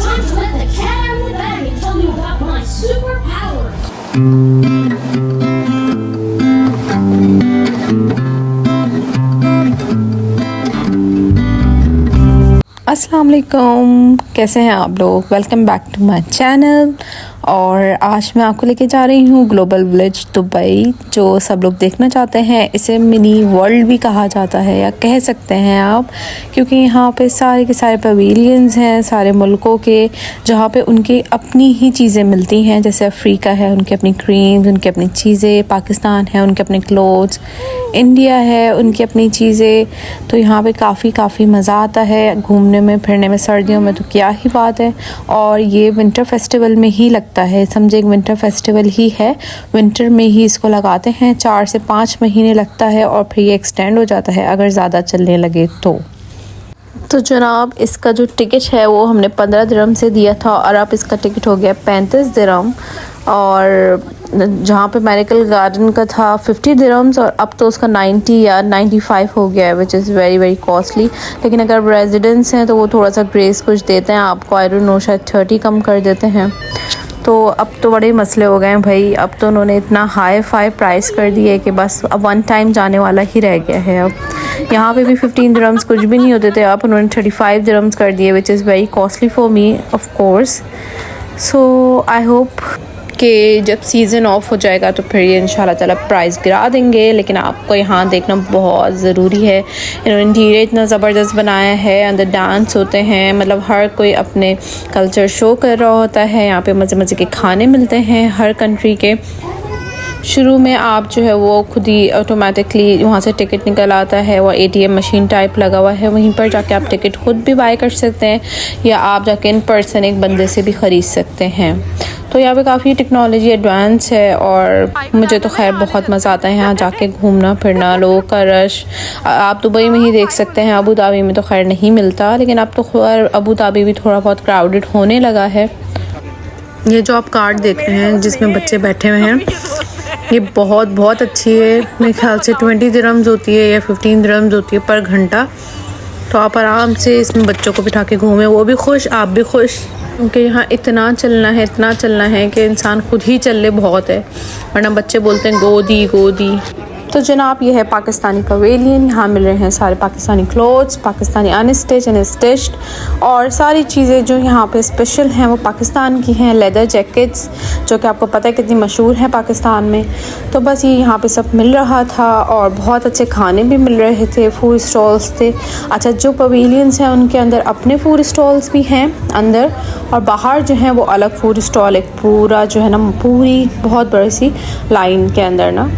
time to let the cat out of the bag and tell you about my superpowers. अस्सलाम वालेकुम, कैसे हैं आप लोग। Welcome back to my channel. और आज मैं आपको लेके जा रही हूँ ग्लोबल विलेज दुबई, जो सब लोग देखना चाहते हैं। इसे मिनी वर्ल्ड भी कहा जाता है या कह सकते हैं आप, क्योंकि यहाँ पे सारे के सारे पवेलियंस हैं सारे मुल्कों के, जहाँ पे उनकी अपनी ही चीज़ें मिलती हैं। जैसे अफ्रीका है, उनकी अपनी क्रीम्स, उनकी अपनी चीज़ें। पाकिस्तान है, उनके अपने क्लोथ्स। इंडिया है, उनकी अपनी चीज़ें। तो यहाँ पे काफ़ी मज़ा आता है घूमने में फिरने में। सर्दियों में तो क्या ही बात है। और ये विंटर फेस्टिवल में ही लगता है, समझे एक विंटर फेस्टिवल ही है। विंटर में ही इसको लगाते हैं, 4 से 5 महीने लगता है और फिर ये एक्सटेंड हो जाता है अगर ज़्यादा चलने लगे तो जनाब, इसका जो टिकट है वो हमने 15 दिरहम से दिया था और अब इसका टिकट हो गया 35 दिरहम। और जहाँ पे मेडिकल गार्डन का था 50 दिरहम्स और अब तो उसका 90 या 95 हो गया है, विच इज़ वेरी कॉस्टली। लेकिन अगर रेजिडेंट्स हैं तो वो थोड़ा सा ग्रेस कुछ देते हैं आपको, आई डोंट नो, शायद 30 कम कर देते हैं। तो अब तो बड़े मसले हो गए हैं भाई। अब तो उन्होंने इतना हाई फाई प्राइस कर दिए कि बस अब वन टाइम जाने वाला ही रह गया है। अब यहाँ पे भी 15 दिरहम्स कुछ भी नहीं होते थे, अब उन्होंने 35 दिरहम्स कर दिए, which is very costly for me of course. So I hope कि जब सीज़न ऑफ हो जाएगा तो फिर ये इंशाल्लाह ताला प्राइस गिरा देंगे। लेकिन आपको यहाँ देखना बहुत ज़रूरी है। इन्होंने इंटीरियर इतना ज़बरदस्त बनाया है, अंदर डांस होते हैं, मतलब हर कोई अपने कल्चर शो कर रहा होता है। यहाँ पे मज़े के खाने मिलते हैं हर कंट्री के। शुरू में आप जो है वो खुद ही ऑटोमेटिकली वहाँ से टिकट निकल आता है, वो ATM मशीन टाइप लगा हुआ है, वहीं पर जाके आप टिकट खुद भी बाय कर सकते हैं या आप जाके इन पर्सन एक बंदे से भी ख़रीद सकते हैं। तो यहाँ पे काफ़ी टेक्नोलॉजी एडवांस है और मुझे तो खैर बहुत मज़ा आता है यहाँ जाके घूमना फिरना। लोगों का रश आप दुबई में ही देख सकते हैं, अबू धाबी में तो खैर नहीं मिलता, लेकिन अब तो खैर अबू धाबी भी थोड़ा बहुत क्राउडेड होने लगा है। ये जो आप कार्ड देख रहे हैं जिसमें बच्चे बैठे हुए हैं, ये बहुत अच्छी है। मेरे ख्याल से 20 दिरहम्स होती है या 15 दिरहम्स होती है पर घंटा। तो आप आराम से इसमें बच्चों को बिठा के घूमें, वो भी खुश आप भी खुश, क्योंकि यहाँ इतना चलना है कि इंसान खुद ही चल ले बहुत है, वरना बच्चे बोलते हैं गोदी। तो जनाब, ये है पाकिस्तानी पवेलियन। यहाँ मिल रहे हैं सारे Pakistani clothes, Pakistani unstitch and stitched, और सारी चीज़ें जो यहाँ पे स्पेशल हैं वो पाकिस्तान की हैं। लेदर जैकेट्स जो कि आपको पता है कितनी मशहूर हैं पाकिस्तान में। तो बस ये यहाँ पे सब मिल रहा था और बहुत अच्छे खाने भी मिल रहे थे, फूड स्टॉल्स थे। अच्छा, जो पवेलियंस हैं उनके अंदर अपने फूड स्टॉल्स भी हैं अंदर, और बाहर जो है वो अलग फूड स्टॉल, एक पूरा जो है ना पूरी बहुत बड़ी सी लाइन के अंदर ना,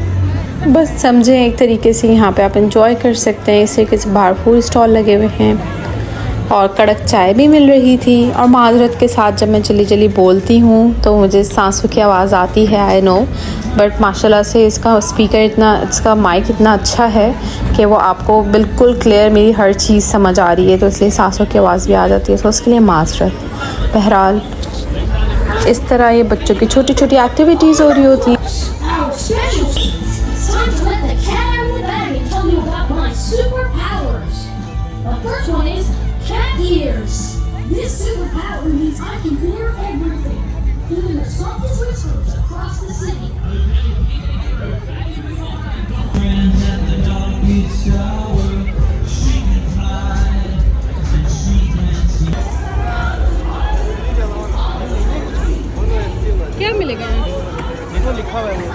बस समझें एक तरीके से यहाँ पे आप इंजॉय कर सकते हैं। इस तरीके से बाहर फूड स्टॉल लगे हुए हैं और कड़क चाय भी मिल रही थी। और माजरत के साथ जब मैं जल्दी बोलती हूँ तो मुझे सांसों की आवाज़ आती है, आई नो, बट माशाल्लाह से इसका इसका माइक इतना अच्छा है कि वो आपको बिल्कुल क्लियर मेरी हर चीज़ समझ आ रही है, तो इसलिए सांसों की आवाज़ भी आ जाती है, तो उसके लिए माजरत। बहरहाल इस तरह ये बच्चों की छोटी एक्टिविटीज़ हो रही होती हैं। Time to let the cat out of the bag and tell you about my superpowers. The first one is cat ears. This superpower means I can hear everything, even the softest whispers across the city. क्या मिलेगा? देखो लिखा हुआ है।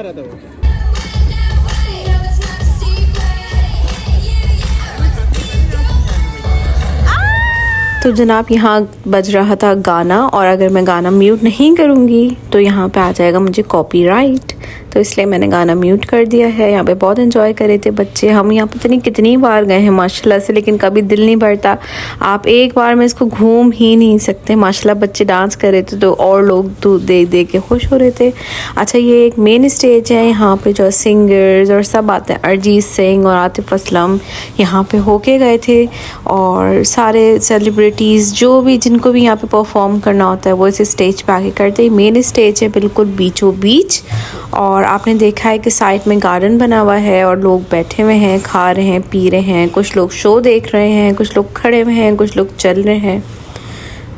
कहाँ रहता है वो? तो जनाब यहाँ बज रहा था गाना, और अगर मैं गाना म्यूट नहीं करूँगी तो यहाँ पे आ जाएगा मुझे कॉपीराइट, तो इसलिए मैंने गाना म्यूट कर दिया है। यहाँ पे बहुत एंजॉय कर रहे थे बच्चे। हम यहाँ पता नहीं कितनी बार गए हैं माशाल्लाह से, लेकिन कभी दिल नहीं भरता। आप एक बार में इसको घूम ही नहीं सकते। माशाल्लाह बच्चे डांस कर रहे थे तो और लोग तो देख देख के खुश हो रहे थे। अच्छा, ये एक मेन स्टेज है, यहाँ पे जो सिंगर्स और सब आते हैं, अरिजीत सिंह और आतिफ असलम यहाँ पे होके गए थे, और सारे सेलिब्रिटीज़ जो भी जिनको भी यहाँ पे परफॉर्म करना होता है वो इस स्टेज पे आके करते हैं। मेन स्टेज है बिल्कुल बीचों बीच, और आपने देखा है कि साइड में गार्डन बना हुआ है और लोग बैठे हुए हैं, खा रहे हैं, पी रहे हैं, कुछ लोग शो देख रहे हैं, कुछ लोग खड़े हुए हैं, कुछ लोग चल रहे हैं।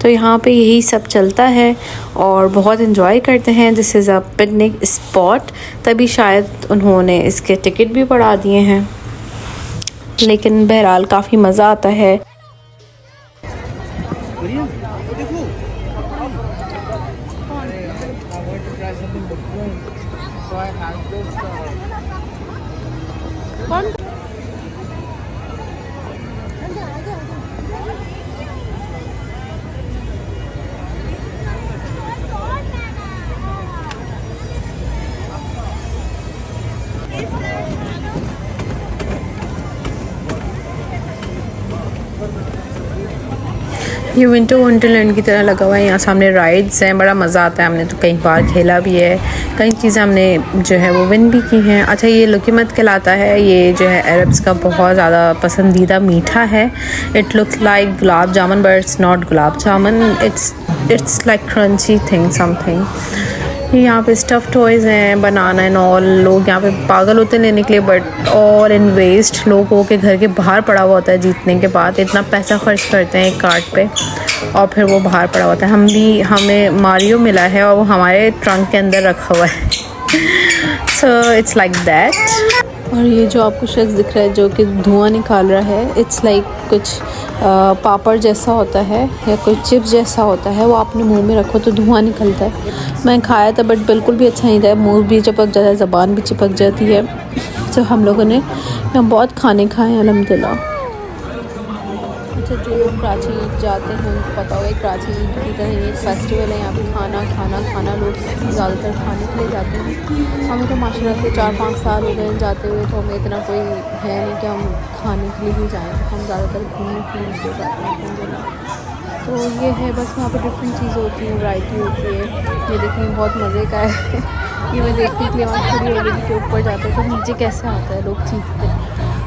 तो यहाँ पे यही सब चलता है और बहुत इन्जॉय करते हैं। This is a picnic spot, तभी शायद उन्होंने इसके टिकट भी बढ़ा दिए हैं, लेकिन बहरहाल काफ़ी मज़ा आता है। ये विंटर वंडरलैंड की तरह लगा हुआ है। यहाँ सामने राइड्स हैं, बड़ा मज़ा आता है। हमने तो कई बार खेला भी है, कई चीज़ें हमने जो है वो विन भी की हैं। अच्छा, ये लुकीमत कहलाता है। ये जो है अरब्स का बहुत ज़्यादा पसंदीदा मीठा है। It looks like gulab jamun but it's not gulab jamun, it's like crunchy thing something. यहाँ पे स्टफ़ टॉयज़ हैं, बनाना एंड ऑल। लोग यहाँ पे पागल होते हैं लेने के लिए, बट ऑल इन वेस्ट। लोगों के घर के बाहर पड़ा हुआ होता है जीतने के बाद। इतना पैसा खर्च करते हैं एक कार्ड पे और फिर वो बाहर पड़ा होता है। हमें मारियो मिला है और वो हमारे ट्रंक के अंदर रखा हुआ है। So it's like that. और ये जो आपको शख्स दिख रहा है जो कि धुआं निकाल रहा है, इट्स लाइक कुछ पापड़ जैसा होता है या कोई चिप्स जैसा होता है। वो आपने मुंह में रखो तो धुआं निकलता है। मैं खाया था बट बिल्कुल भी अच्छा नहीं था। मुंह भी चिपक जाता है, ज़बान भी चिपक जाती है। तो हम लोगों ने यहाँ बहुत खाने खाए हैं अल्हम्दुलिल्लाह। अच्छा, जो लोग कराची जाते हैं उनको पता होगा कराची की तरह ये फेस्टिवल है। यहाँ पे खाना लोग ज़्यादातर खाने के लिए जाते हैं। हमें तो माशाल्लाह से 4-5 साल हो गए जाते हुए, तो हमें इतना कोई है नहीं कि हम खाने के लिए ही जाएँ। हम ज़्यादातर घूमने फिरने के लिए जाते हैं। तो ये है बस, वहाँ पे डिफरेंट चीज़ें होती हैं, वैरायटी होती है। ये देखने में बहुत मज़े का है। ये मैं देखने के लिए वहाँ खड़ी हो गई कि ऊपर जाते हैं तो नीचे कैसे आता है, लोग चीखते हैं।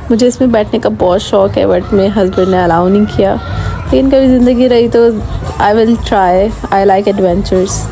मुझे इसमें बैठने का बहुत शौक़ है बट मेरे हस्बैंड ने अलाउ नहीं किया। लेकिन कभी ज़िंदगी रही तो I will try. I like adventures.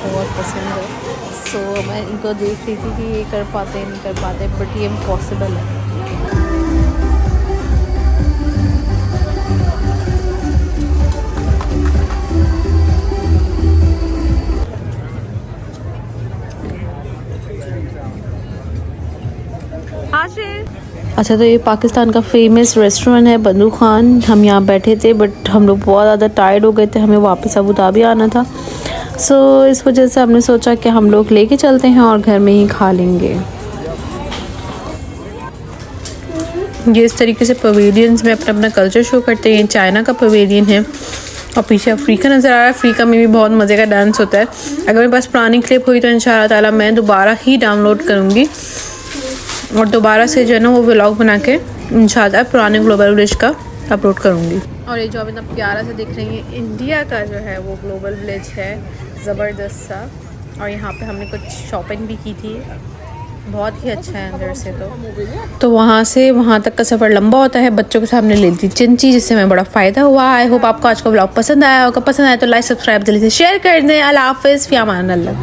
बहुत पसंद है। सो मैं इनको देख रही थी कि ये कर पाते नहीं कर पाते, बट ये इम्पॉसिबल है। अच्छा, तो ये पाकिस्तान का फेमस रेस्टोरेंट है बंदू खान। हम यहाँ बैठे थे बट हम लोग बहुत ज़्यादा टायर्ड हो गए थे, हमें वापस अबू धाबी आना था। सो इस वजह से हमने सोचा कि हम लोग लेके चलते हैं और घर में ही खा लेंगे। ये इस तरीके से पवेलियंस में अपना अपना कल्चर शो करते हैं। चाइना का पवेलियन है और पीछे अफ्रीका नज़र आ रहा है। अफ्रीका में भी बहुत मज़े का डांस होता है। अगर मेरे पास पुरानी क्लिप हुई तो इंशाअल्लाह ताला मैं दोबारा ही डाउनलोड करूँगी और दोबारा से जो है ना वो व्लॉग बना के इंशाअल्लाह पुराने ग्लोबल विलेज का अपलोड करूँगी। और ये जो आप इतना प्यारा सा दिख रही है इंडिया का जो है वो ग्लोबल विलेज है, ज़बरदस्त सा। और यहाँ पे हमने कुछ शॉपिंग भी की थी, बहुत ही अच्छा है अंदर से। तो वहाँ से वहाँ तक का सफ़र लंबा होता है। बच्चों के सामने ले ली थी चिंची, जिससे हमें बड़ा फ़ायदा हुआ। आई होप आपको आज का व्लॉग पसंद आया होगा। पसंद आया तो लाइक सब्सक्राइब जल्दी से शेयर कर दें। अल्लाह हाफ़िज़, फ़ी अमान अल्लाह।